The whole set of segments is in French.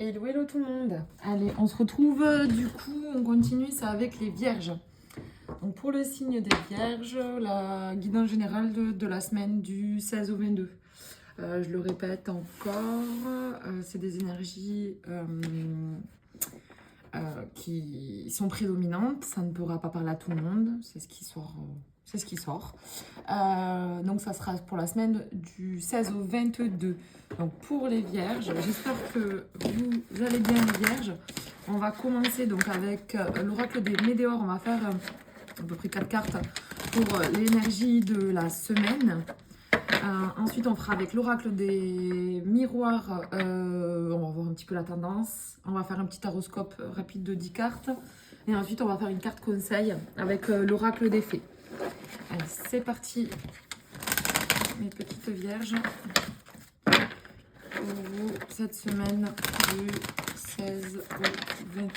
Hello, hello tout le monde. Allez, on se retrouve du coup, on continue ça avec les vierges. Donc pour le signe des vierges, la guidance générale de la semaine du 16 au 22. Je le répète encore, c'est des énergies qui sont prédominantes. Ça ne pourra pas parler à tout le monde, c'est ce qui sort. C'est ce qui sort. Donc ça sera pour la semaine du 16 au 22. Donc pour les vierges, j'espère que vous allez bien les vierges. On va commencer donc avec l'oracle des météores. On va faire à peu près 4 cartes pour l'énergie de la semaine. Ensuite on fera avec l'oracle des miroirs. On va voir un petit peu la tendance. On va faire un petit horoscope rapide de 10 cartes. Et ensuite on va faire une carte conseil avec l'oracle des fées. Allez, c'est parti, mes petites vierges, pour vous, cette semaine du 16 au 22.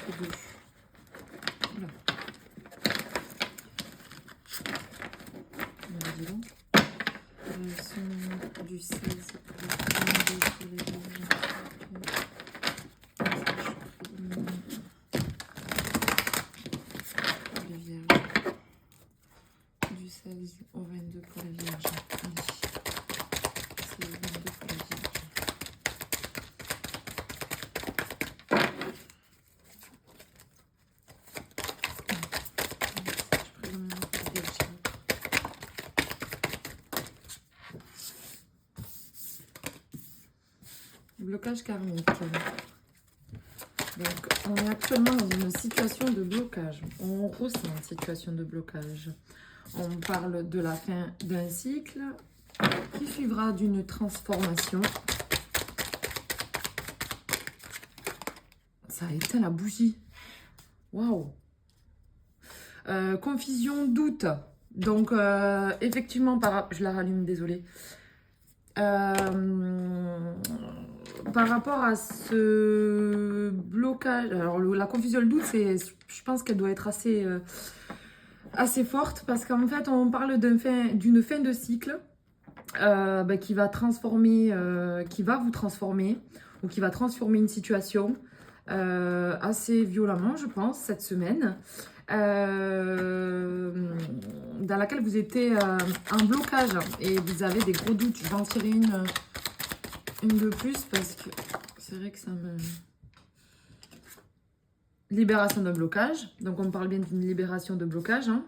Oula. Dis donc. Semaine du 16 au 22 pour les vierges. Les vierges. Du 16 au 22 pour les vierges. Allez. 16 au 22 pour les vierges. Blocage karmique. Donc, on est actuellement dans une situation de blocage. On ressent une situation de blocage. On parle de la fin d'un cycle qui suivra d'une transformation. Ça a éteint la bougie. Waouh! Confusion, doute. Donc, effectivement, je la rallume, désolée. Par rapport à ce blocage, alors la confusion, le doute, je pense qu'elle doit être assez forte parce qu'en fait, on parle d'une fin de cycle qui va transformer, qui va vous transformer ou qui va transformer une situation assez violemment, je pense, cette semaine. Dans laquelle vous étiez en blocage et vous avez des gros doutes. Je vais en tirer une de plus parce que c'est vrai que ça me... Libération de blocage. Donc on parle bien d'une libération de blocage. Hein.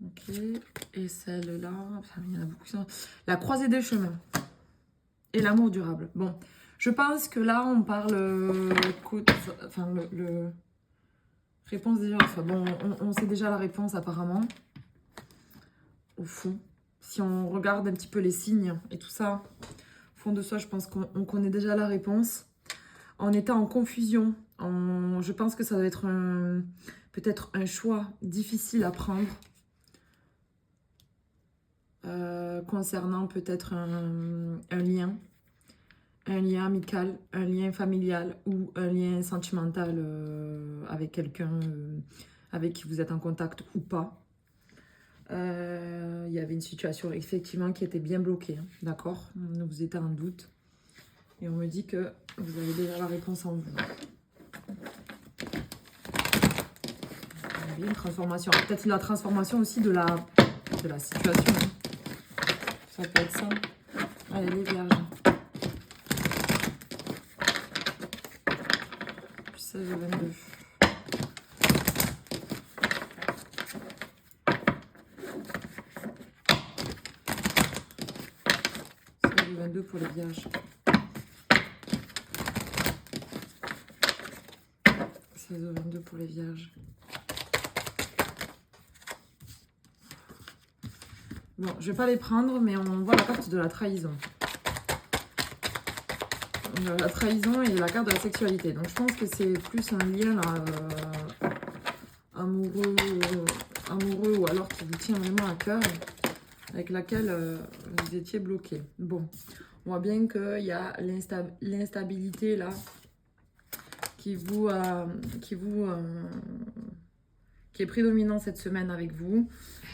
Ok. Et celle-là, il y en a beaucoup. La croisée des chemins. Et l'amour durable. Bon, je pense que là on parle... Enfin, réponse déjà, enfin bon, on sait déjà la réponse apparemment, au fond. Si on regarde un petit peu les signes et tout ça, au fond de soi, je pense qu'on connaît déjà la réponse. En étant en confusion, je pense que ça doit être peut-être un choix difficile à prendre. Concernant peut-être un lien amical, un lien familial ou un lien sentimental avec quelqu'un avec qui vous êtes en contact ou pas. Il y avait une situation effectivement qui était bien bloquée, hein, d'accord? Vous étiez en doute. Et on me dit que vous avez déjà la réponse en vous. Une transformation. Peut-être la transformation aussi de la situation. Hein. Ça peut être ça. Allez, les vierges. 16 au 22. 16 au 22 pour les vierges. 16 au 22 pour les vierges. Bon, je vais pas les prendre, mais on voit la carte de la trahison. La trahison et la carte de la sexualité. Donc je pense que c'est plus un lien là, amoureux ou alors qui vous tient vraiment à cœur, avec laquelle vous étiez bloqué. Bon, on voit bien qu'il y a l'instabilité là qui est prédominant cette semaine avec vous.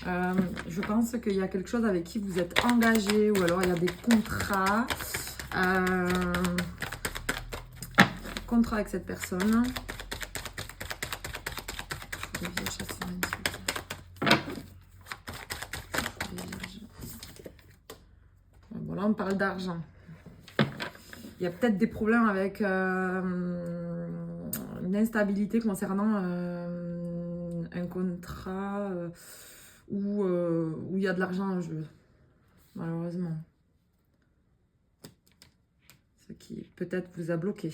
Je pense qu'il y a quelque chose avec qui vous êtes engagé ou alors il y a des contrats. contrat avec cette personne. Bon, là, on parle d'argent. Il y a peut-être des problèmes avec une instabilité concernant un contrat où il y a de l'argent en jeu, malheureusement. Ce qui peut-être vous a bloqué.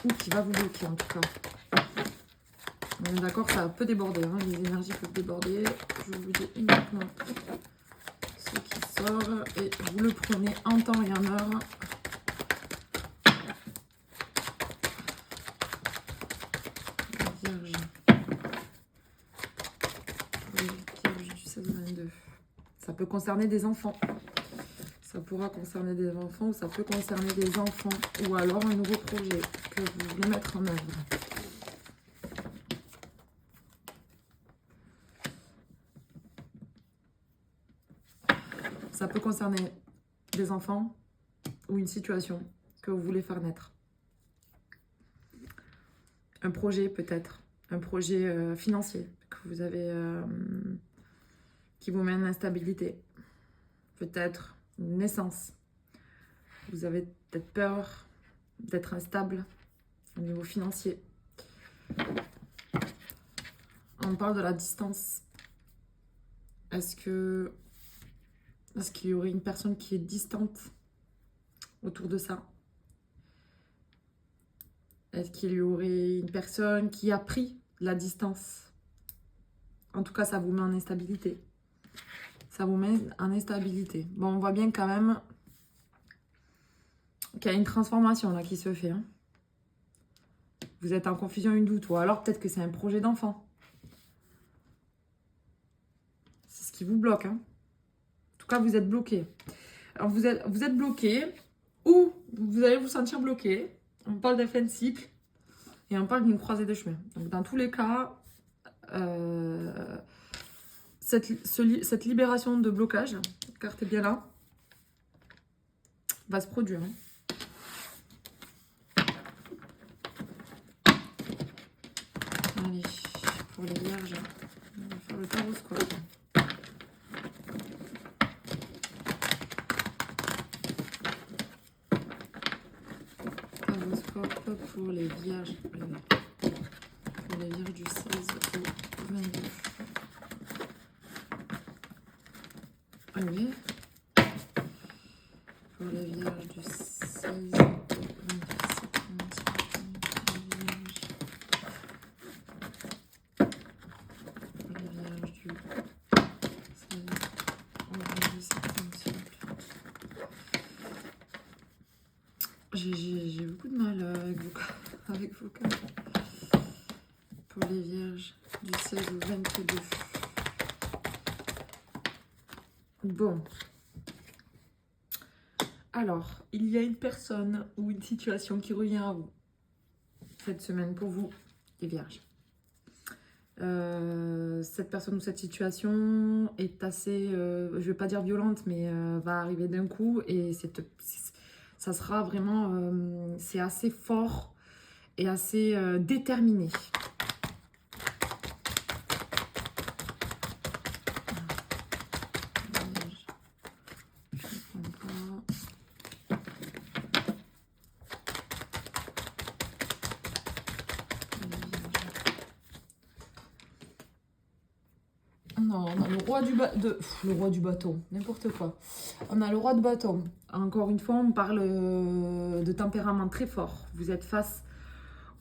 Ou qui va vous bloquer en tout cas. On est d'accord, ça peut déborder, hein, les énergies peuvent déborder. Je vous dis uniquement ce qui sort et vous le prenez en temps et en heure. Vierge. Vierge du 16 au 22. Ça peut concerner des enfants. Ça pourra concerner des enfants ou ça peut concerner des enfants. Ou alors un nouveau projet que vous voulez mettre en œuvre. Ça peut concerner des enfants ou une situation que vous voulez faire naître. Un projet peut-être, un projet financier que vous avez, qui vous mène à l'instabilité. Peut-être une naissance. Vous avez peut-être peur d'être instable au niveau financier. On parle de la distance. Est-ce qu'il y aurait une personne qui est distante autour de ça? Est-ce qu'il y aurait une personne qui a pris la distance? En tout cas, ça vous met en instabilité. Ça vous met en instabilité. Bon, on voit bien quand même qu'il y a une transformation là qui se fait. Hein. Vous êtes en confusion, une doute. Ou alors peut-être que c'est un projet d'enfant. C'est ce qui vous bloque. Hein. En tout cas, vous êtes bloqué. Alors, vous êtes bloqué ou vous allez vous sentir bloqué. On parle de fin de cycle et on parle d'une croisée de chemin. Donc, dans tous les cas, cette libération de blocage, carte est bien là, va se produire. Hein. Allez, pour les vierges, on va faire le taroscope. Pour les vierges, du 16 au 22. Oui. Pour les vierges du 16 au 22. Pour les vierges du 16 au 22. J'ai beaucoup de mal avec vos cartes. Pour les vierges du 16 au 22. Bon. Alors, il y a une personne ou une situation qui revient à vous cette semaine pour vous, les vierges. Cette personne ou cette situation est assez, je ne vais pas dire violente, mais va arriver d'un coup et ça sera vraiment, c'est assez fort et assez déterminé. Non, on a le roi du bâton, n'importe quoi. On a le roi de bâton. Encore une fois, on parle de tempérament très fort. Vous êtes face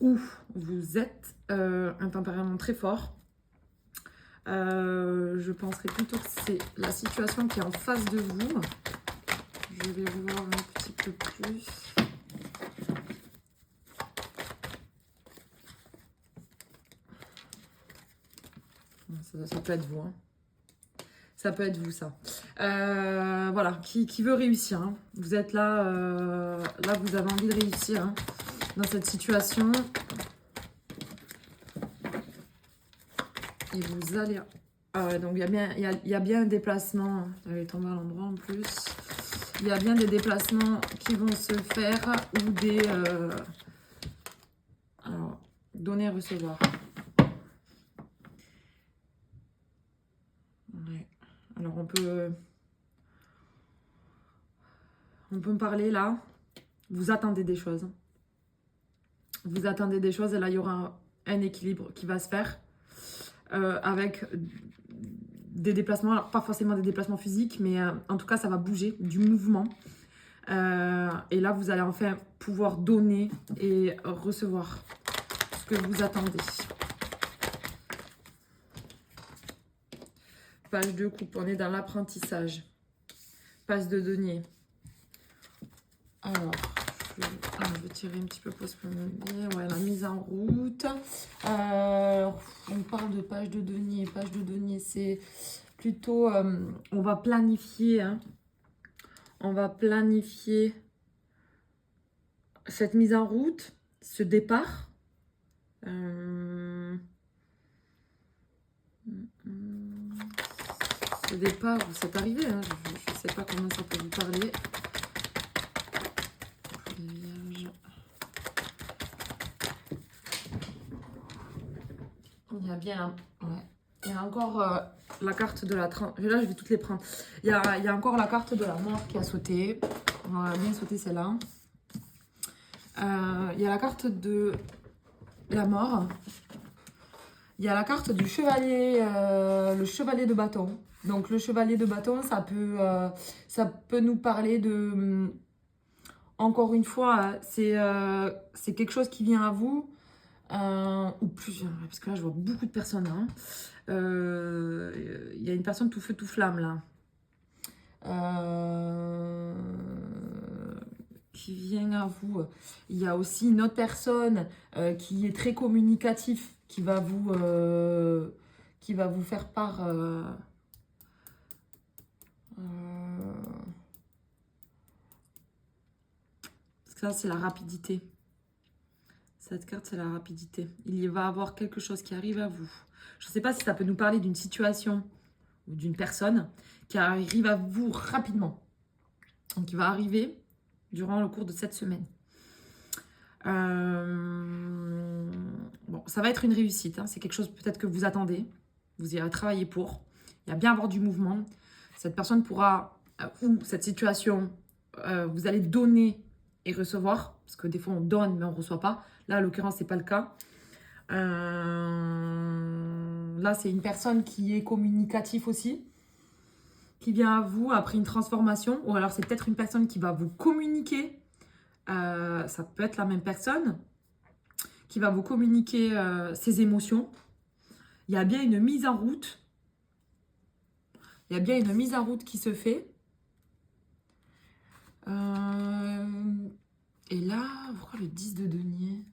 ou vous êtes un tempérament très fort. Je penserais plutôt que c'est la situation qui est en face de vous. Je vais voir un petit peu plus. Ça peut être vous. Hein. Ça peut être vous, ça. Voilà, qui veut réussir. Hein. Vous êtes là, là, vous avez envie de réussir hein, dans cette situation. Et vous allez... Ah ouais, donc il y a bien un déplacement. Elle est tombée à l'endroit en plus. Il y a bien des déplacements qui vont se faire ou des... alors, donner, recevoir. Ouais. Alors, on peut me parler là. Vous attendez des choses. Vous attendez des choses et là, il y aura un équilibre qui va se faire avec des déplacements. Alors, pas forcément des déplacements physiques, mais en tout cas, ça va bouger, du mouvement. Et là, vous allez enfin pouvoir donner et recevoir ce que vous attendez. Page de coupe, on est dans l'apprentissage. Page de denier. Alors, je vais tirer un petit peu pour se dire. Ouais, la mise en route. On parle de page de denier. Page de denier, c'est plutôt... on va planifier. Hein. On va planifier cette mise en route, ce départ. Ce départ, c'est arrivé. Hein. Je ne sais pas comment ça peut vous parler. Il y a bien... Ouais. Il y a encore la carte de la... Là, je vais toutes les prendre. Il y a encore la carte de la mort qui a sauté. On va bien sauter celle-là. Il y a la carte de la mort. Il y a la carte du chevalier, le chevalier de bâton. Donc, le chevalier de bâton, ça peut nous parler de... Encore une fois, c'est quelque chose qui vient à vous. Ou plusieurs, parce que là, je vois beaucoup de personnes. Hein. Il y a une personne tout feu, tout flamme, là. Qui vient à vous. Il y a aussi une autre personne qui est très communicatif, qui va vous faire part... parce que là, c'est la rapidité. Cette carte, c'est la rapidité. Il y va avoir quelque chose qui arrive à vous. Je ne sais pas si ça peut nous parler d'une situation ou d'une personne qui arrive à vous rapidement. Donc, il va arriver durant le cours de cette semaine. Bon, ça va être une réussite. Hein. C'est quelque chose peut-être que vous attendez. Vous irez travailler pour. Il y a bien avoir du mouvement. Cette personne pourra, ou cette situation, vous allez donner et recevoir. Parce que des fois, on donne, mais on ne reçoit pas. Là, à l'occurrence, ce n'est pas le cas. Là, c'est une personne qui est communicative aussi, qui vient à vous après une transformation. Ou alors, c'est peut-être une personne qui va vous communiquer. Ça peut être la même personne qui va vous communiquer ses émotions. Il y a bien une mise en route. Il y a bien une mise en route qui se fait. Et là, pourquoi le 10 de denier?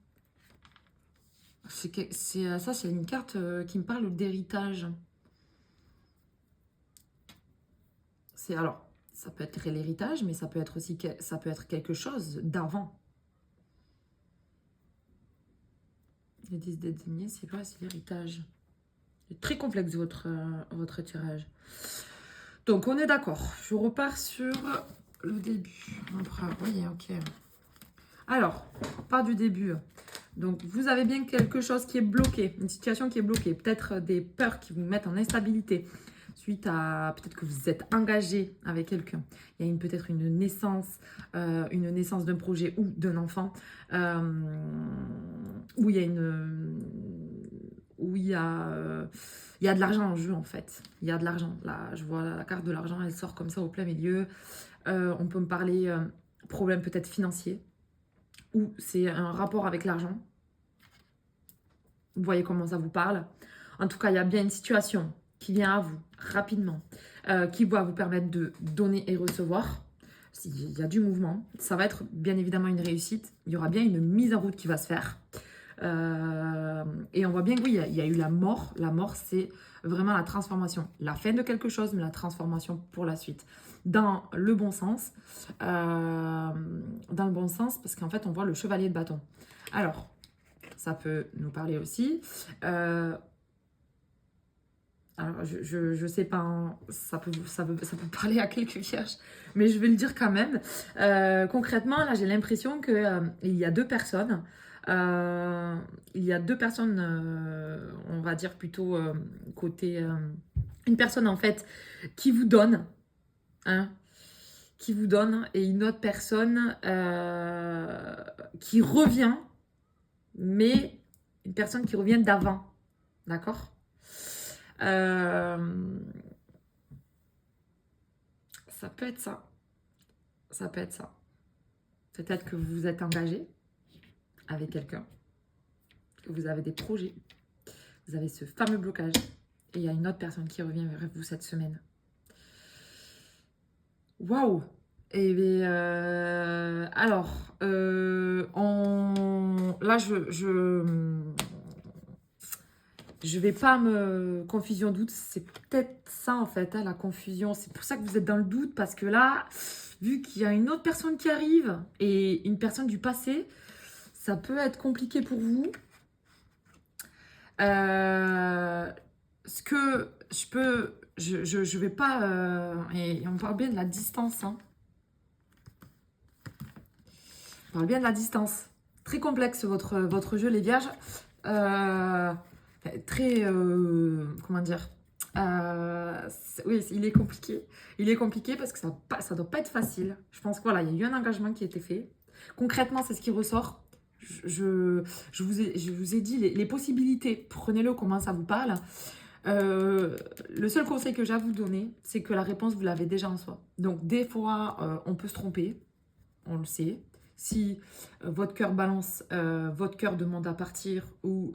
Ça, c'est une carte qui me parle d'héritage. Alors, ça peut être l'héritage, mais ça peut être aussi quelque chose d'avant. Le 10 de denier, c'est quoi? C'est l'héritage. C'est très complexe votre tirage. Donc, on est d'accord. Je repars sur le début. Oui, ok. Alors, pas du début. Donc, vous avez bien quelque chose qui est bloqué, une situation qui est bloquée. Peut-être des peurs qui vous mettent en instabilité suite à peut-être que vous êtes engagé avec quelqu'un. Il y a peut-être une naissance d'un projet ou d'un enfant, où il y a de l'argent en jeu en fait. Il y a de l'argent. Là, je vois la carte de l'argent, elle sort comme ça au plein milieu. On peut me parler problème peut-être financier ou c'est un rapport avec l'argent. Vous voyez comment ça vous parle. En tout cas, il y a bien une situation qui vient à vous rapidement, qui va vous permettre de donner et recevoir. Il y a du mouvement. Ça va être bien évidemment une réussite. Il y aura bien une mise en route qui va se faire. Et on voit bien que oui, il y a eu la mort. La mort, c'est vraiment la transformation. La fin de quelque chose, mais la transformation pour la suite. Dans le bon sens. Dans le bon sens, parce qu'en fait, on voit le chevalier de bâton. Alors, ça peut nous parler aussi. Alors, je sais pas, hein, ça peut parler à quelques vierges, mais je vais le dire quand même. Concrètement, là, j'ai l'impression que il y a deux personnes. Il y a deux personnes, on va dire plutôt côté... une personne, en fait, qui vous donne, hein, qui vous donne, et une autre personne qui revient, mais une personne qui revient d'avant. D'accord? Ça peut être ça. Ça peut être ça. Peut-être que vous êtes engagé avec quelqu'un, que vous avez des projets, vous avez ce fameux blocage, et il y a une autre personne qui revient vers vous cette semaine. Waouh! Et bien, alors, là, je vais pas me... Confusion, doute, c'est peut-être ça en fait, hein, la confusion. C'est pour ça que vous êtes dans le doute, parce que là, vu qu'il y a une autre personne qui arrive et une personne du passé, ça peut être compliqué pour vous. Ce que je peux... Je vais pas... et on parle bien de la distance, hein. On parle bien de la distance. Très complexe votre jeu, les vierges. Très... comment dire, oui, il est compliqué. Il est compliqué parce que ça doit pas être facile. Je pense que voilà, il y a eu un engagement qui a été fait. Concrètement, c'est ce qui ressort. Je vous ai dit les possibilités. Prenez-le comment ça vous parle. Le seul conseil que j'ai à vous donner, c'est que la réponse, vous l'avez déjà en soi. Donc, des fois, on peut se tromper. On le sait. Si votre cœur balance, votre cœur demande à partir, ou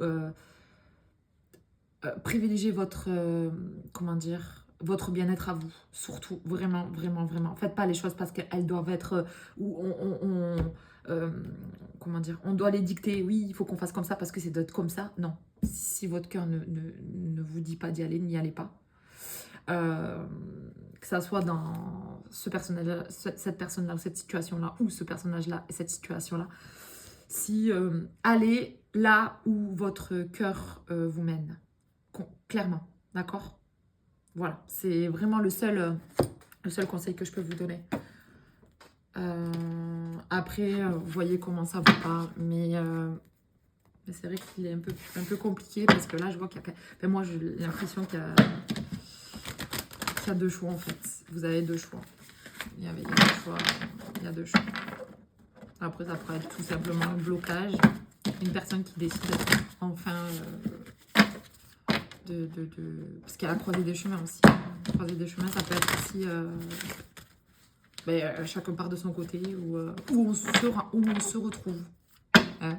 privilégiez votre, comment dire, votre bien-être à vous. Surtout, vraiment, vraiment, vraiment. Faites pas les choses parce qu'elles doivent être, où comment dire, on doit les dicter. Oui, il faut qu'on fasse comme ça parce que c'est d'être comme ça. Non. Si votre cœur ne vous dit pas d'y aller, n'y allez pas. Que ça soit dans ce personnage, cette personne-là, ou cette situation-là, ou ce personnage-là et cette situation-là. Si allez là où votre cœur vous mène. Clairement, d'accord? Voilà, c'est vraiment le seul conseil que je peux vous donner. Après, vous voyez comment ça vous parle, mais c'est vrai qu'il est un peu compliqué parce que là, je vois qu'il y a... Enfin, moi, j'ai l'impression qu'il y a deux choix, en fait. Vous avez deux choix. Il y a deux choix. Il y a deux choix. Après, ça pourrait être tout simplement un blocage. Une personne qui décide enfin... parce qu'il y a la croisée des chemins aussi. La croisée des chemins, ça peut être aussi... chacun part de son côté, où on se retrouve. Hein.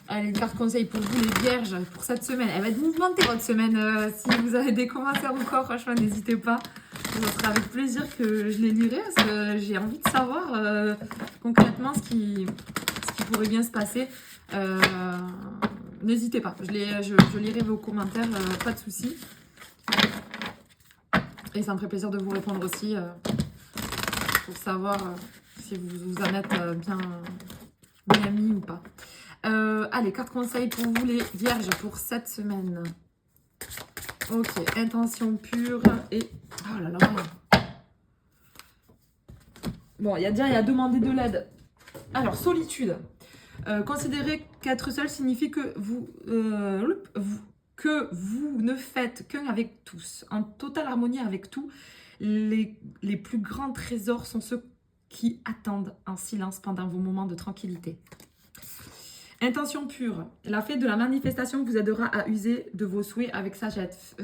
Allez, une carte conseil pour vous, les vierges, pour cette semaine. Elle va être mouvementée, votre semaine. Si vous avez des commentaires ou quoi, franchement, n'hésitez pas. Ce sera avec plaisir que je les lirai, parce que j'ai envie de savoir concrètement ce qui pourrait bien se passer. N'hésitez pas, je lirai vos commentaires, pas de soucis. Et ça me ferait plaisir de vous répondre aussi, pour savoir si vous en êtes bien mis ou pas. Allez, carte conseil pour vous les vierges pour cette semaine. Ok, intention pure et... Oh là là. Bon, il y a demander de l'aide. Alors, solitude. Considérez qu'être seul signifie que vous ne faites qu'un avec tous, en totale harmonie avec tout. Les plus grands trésors sont ceux qui attendent en silence pendant vos moments de tranquillité. Intention pure. La fée de la manifestation vous aidera à user de vos souhaits avec sagesse.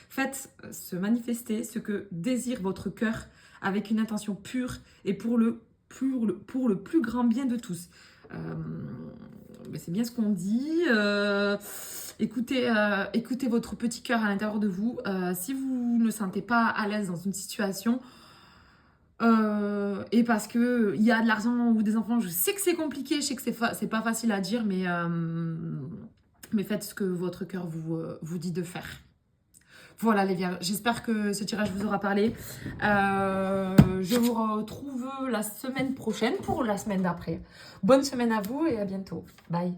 Faites se manifester ce que désire votre cœur avec une intention pure et pour le plus grand bien de tous. C'est bien ce qu'on dit. Écoutez votre petit cœur à l'intérieur de vous. Si vous ne sentez pas à l'aise dans une situation, et parce que il y a de l'argent ou des enfants, je sais que c'est compliqué, je sais que c'est pas facile à dire, mais faites ce que votre cœur vous dit de faire. Voilà les vierges, j'espère que ce tirage vous aura parlé. Je vous retrouve la semaine prochaine pour la semaine d'après. Bonne semaine à vous et à bientôt. Bye.